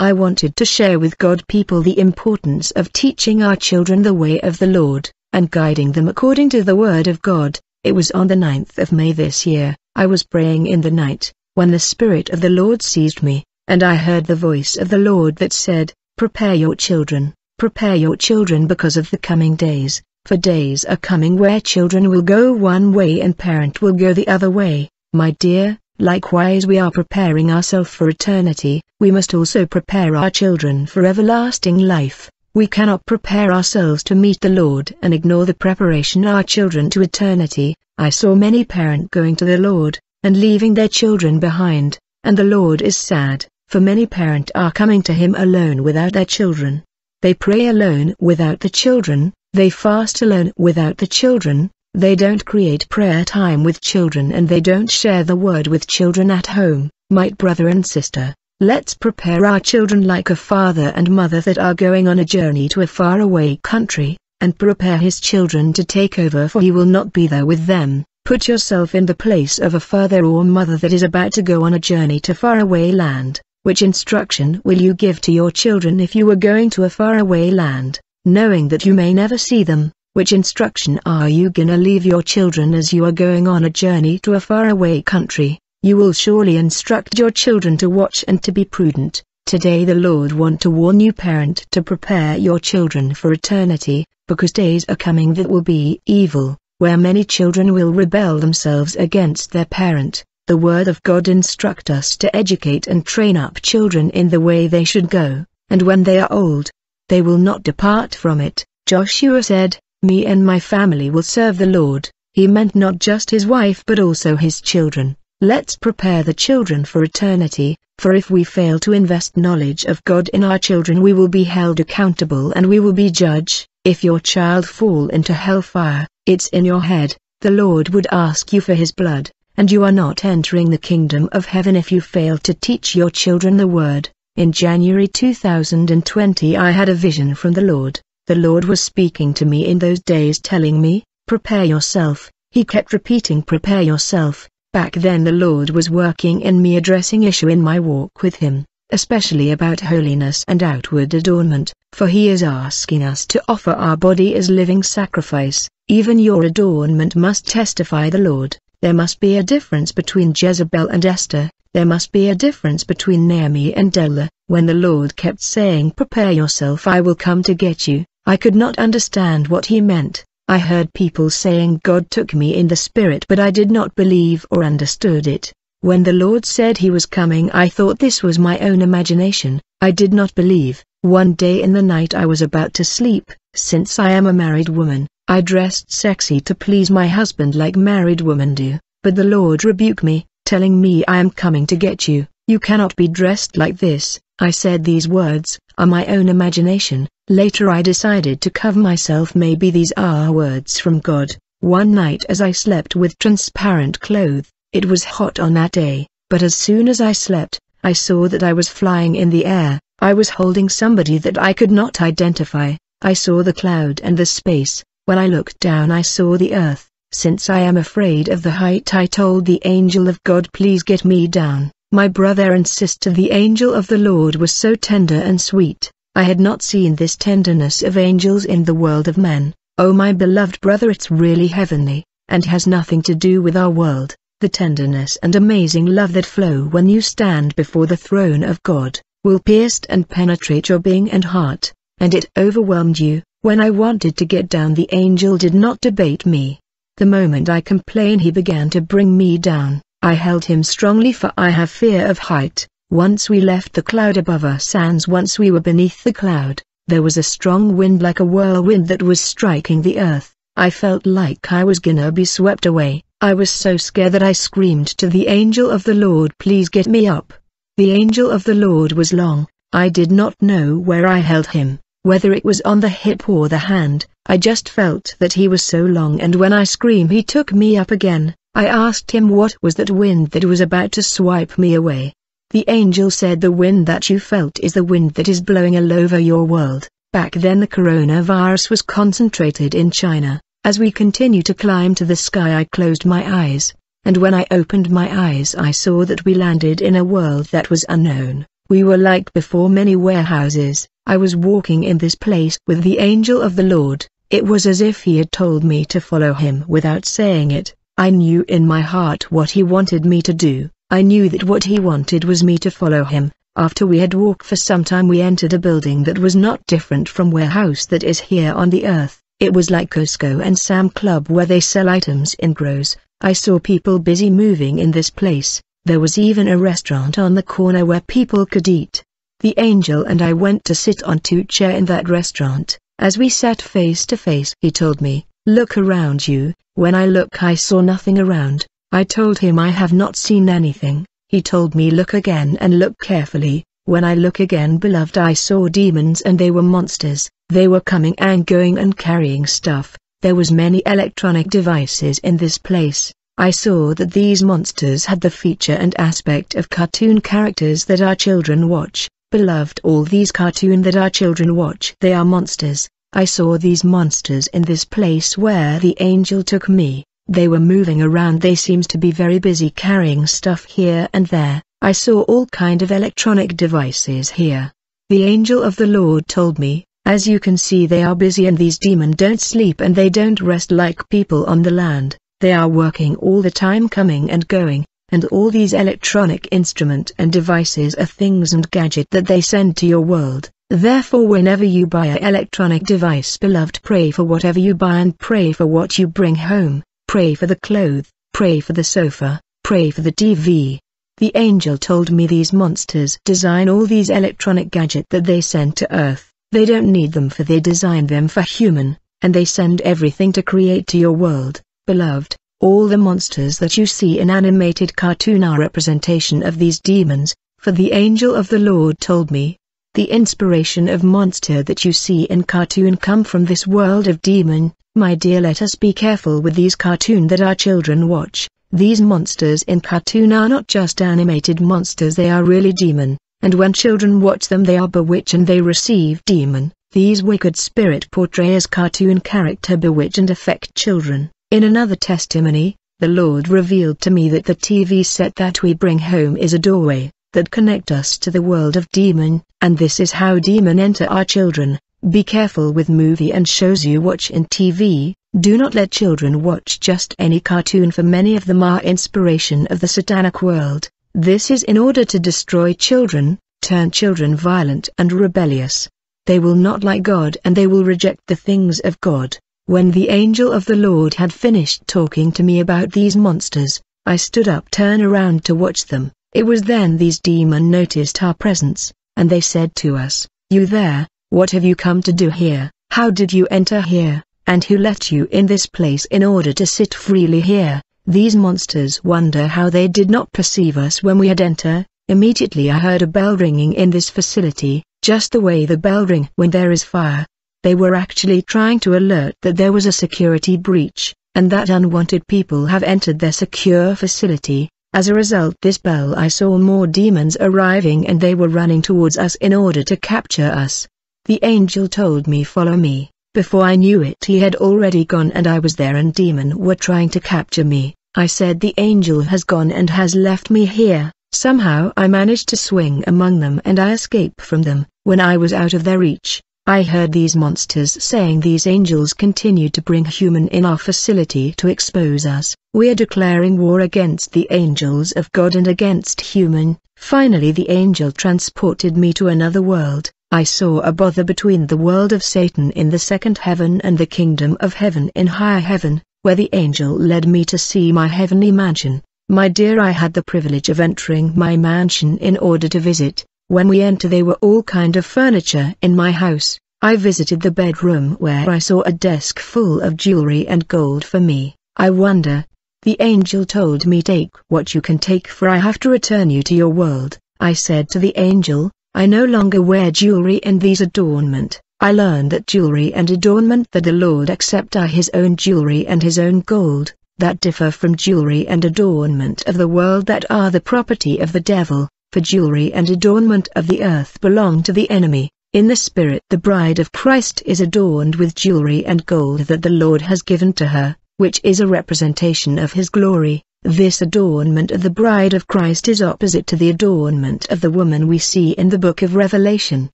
I wanted to share with God people the importance of teaching our children the way of the Lord, and guiding them according to the word of God. It was on the 9th of May this year. I was praying in the night, when the Spirit of the Lord seized me, and I heard the voice of the Lord that said, prepare your children because of the coming days, for days are coming where children will go one way and parent will go the other way. My dear, likewise we are preparing ourselves for eternity, we must also prepare our children for everlasting life. We cannot prepare ourselves to meet the Lord and ignore the preparation our children to eternity. I saw many parents going to the Lord, and leaving their children behind, and the Lord is sad, for many parents are coming to Him alone without their children. They pray alone without the children, they fast alone without the children, they don't create prayer time with children and they don't share the word with children at home. My brother and sister, let's prepare our children like a father and mother that are going on a journey to a faraway country, and prepare his children to take over, for he will not be there with them. Put yourself in the place of a father or mother that is about to go on a journey to faraway land. Which instruction will you give to your children if you were going to a faraway land, knowing that you may never see them? Which instruction are you gonna leave your children as you are going on a journey to a faraway country? You will surely instruct your children to watch and to be prudent. Today the Lord want to warn you parent to prepare your children for eternity, because days are coming that will be evil, where many children will rebel themselves against their parent. The word of God instruct us to educate and train up children in the way they should go, and when they are old, they will not depart from it. Joshua said, me and my family will serve the Lord. He meant not just his wife but also his children. Let's prepare the children for eternity, for if we fail to invest knowledge of God in our children we will be held accountable and we will be judged. If your child fall into hellfire, it's in your head, the Lord would ask you for his blood. And you are not entering the kingdom of heaven if you fail to teach your children the word. In January 2020 I had a vision from the Lord. The Lord was speaking to me in those days telling me, prepare yourself. He kept repeating prepare yourself. Back then the Lord was working in me addressing issue in my walk with Him, especially about holiness and outward adornment, for He is asking us to offer our body as living sacrifice. Even your adornment must testify the Lord. There must be a difference between Jezebel and Esther. There must be a difference between Naomi and Delilah. When the Lord kept saying prepare yourself I will come to get you, I could not understand what He meant. I heard people saying God took me in the spirit but I did not believe or understood it. When the Lord said He was coming I thought this was my own imagination. I did not believe. One day in the night I was about to sleep. Since I am a married woman, I dressed sexy to please my husband like married women do, but the Lord rebuked me, telling me I am coming to get you. You cannot be dressed like this. I said these words are my own imagination. Later I decided to cover myself. Maybe these are words from God. One night as I slept with transparent clothes, it was hot on that day, but as soon as I slept, I saw that I was flying in the air. I was holding somebody that I could not identify. I saw the cloud and the space. When I looked down I saw the earth. Since I am afraid of the height I told the angel of God please get me down. My brother and sister, the angel of the Lord was so tender and sweet. I had not seen this tenderness of angels in the world of men. Oh my beloved brother, it's really heavenly, and has nothing to do with our world. The tenderness and amazing love that flow when you stand before the throne of God, will pierce and penetrate your being and heart, and it overwhelmed you. When I wanted to get down the angel did not debate me. The moment I complained he began to bring me down. I held him strongly for I have fear of height. Once we left the cloud above us and once we were beneath the cloud, there was a strong wind like a whirlwind that was striking the earth. I felt like I was gonna be swept away. I was so scared that I screamed to the angel of the Lord please get me up. The angel of the Lord was long. I did not know where I held him. Whether it was on the hip or the hand, I just felt that he was so long, and when I screamed he took me up again. I asked him what was that wind that was about to swipe me away. The angel said the wind that you felt is the wind that is blowing all over your world. Back then the coronavirus was concentrated in China. As we continued to climb to the sky I closed my eyes, and when I opened my eyes I saw that we landed in a world that was unknown. We were like before many warehouses. I was walking in this place with the angel of the Lord. It was as if he had told me to follow him without saying it. I knew in my heart what he wanted me to do. I knew that what he wanted was me to follow him. After we had walked for some time, we entered a building that was not different from warehouse that is here on the earth. It was like Costco and Sam Club where they sell items in grows. I saw people busy moving in this place. There was even a restaurant on the corner where people could eat. The angel and I went to sit on 2 chairs in that restaurant. As we sat face to face, he told me, "Look around you." When I looked, I saw nothing around. I told him I have not seen anything. He told me, "Look again and look carefully." When I look again, beloved, I saw demons, and they were monsters. They were coming and going and carrying stuff. There was many electronic devices in this place. I saw that these monsters had the feature and aspect of cartoon characters that our children watch. Beloved, all these cartoon that our children watch, they are monsters. I saw these monsters in this place where the angel took me. They were moving around. They seemed to be very busy carrying stuff here and there. I saw all kind of electronic devices here. The angel of the Lord told me, "As you can see, they are busy, and these demons don't sleep and they don't rest like people on the land. They are working all the time, coming and going, and all these electronic instrument and devices are things and gadget that they send to your world. Therefore, whenever you buy an electronic device, beloved, pray for whatever you buy and pray for what you bring home. Pray for the clothes, pray for the sofa, pray for the TV." The angel told me these monsters design all these electronic gadget that they send to Earth. They don't need them, for they design them for human, and they send everything to create to your world. Beloved, all the monsters that you see in animated cartoon are representation of these demons, for the angel of the Lord told me, the inspiration of monster that you see in cartoon come from this world of demon. My dear, let us be careful with these cartoon that our children watch. These monsters in cartoon are not just animated monsters, they are really demon, and when children watch them they are bewitched and they receive demon. These wicked spirit portray as cartoon character bewitch and affect children. In another testimony, the Lord revealed to me that the TV set that we bring home is a doorway that connect us to the world of demon, and this is how demon enter our children. Be careful with movie and shows you watch in TV. Do not let children watch just any cartoon, for many of them are inspiration of the satanic world. This is in order to destroy children, turn children violent and rebellious. They will not like God and they will reject the things of God. When the angel of the Lord had finished talking to me about these monsters, I stood up, turned around to watch them. It was then these demons noticed our presence, and they said to us, "You there, what have you come to do here? How did you enter here? And who let you in this place in order to sit freely here?" These monsters wonder how they did not perceive us when we had entered. Immediately I heard a bell ringing in this facility, just the way the bell ring when there is fire. They were actually trying to alert that there was a security breach, and that unwanted people have entered their secure facility. As a result, this bell, I saw more demons arriving and they were running towards us in order to capture us. The angel told me, "Follow me." Before I knew it, he had already gone and I was there and demons were trying to capture me. I said, "The angel has gone and has left me here." Somehow I managed to swing among them and I escaped from them. When I was out of their reach, I heard these monsters saying these angels continued to bring human in our facility to expose us. We are declaring war against the angels of God and against human. Finally the angel transported me to another world. I saw a bother between the world of Satan in the second heaven and the kingdom of heaven in higher heaven, where the angel led me to see my heavenly mansion. My dear, I had the privilege of entering my mansion in order to visit. When we entered, there were all kind of furniture in my house. I visited the bedroom where I saw a desk full of jewelry and gold for me. I wonder. The angel told me, "Take what you can take, for I have to return you to your world." I said to the angel, "I no longer wear jewelry and these adornment." I learned that jewelry and adornment that the Lord accept are his own jewelry and his own gold, that differ from jewelry and adornment of the world that are the property of the devil, for jewelry and adornment of the earth belong to the enemy. In the spirit, the bride of Christ is adorned with jewelry and gold that the Lord has given to her, which is a representation of his glory. This adornment of the bride of Christ is opposite to the adornment of the woman we see in the book of Revelation.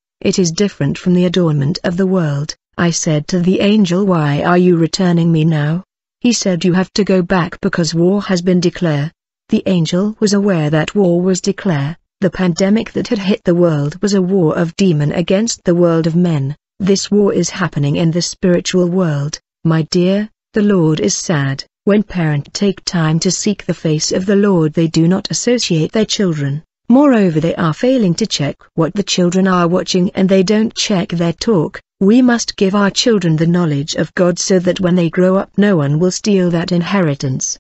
It is different from the adornment of the world. I said to the angel, "Why are you returning me now?" He said, "You have to go back because war has been declared." The angel was aware that war was declared. The pandemic that had hit the world was a war of demon against the world of men. This war is happening in the spiritual world. My dear, the Lord is sad. When parents take time to seek the face of the Lord, they do not associate their children. Moreover, they are failing to check what the children are watching, and they don't check their talk. We must give our children the knowledge of God so that when they grow up no one will steal that inheritance.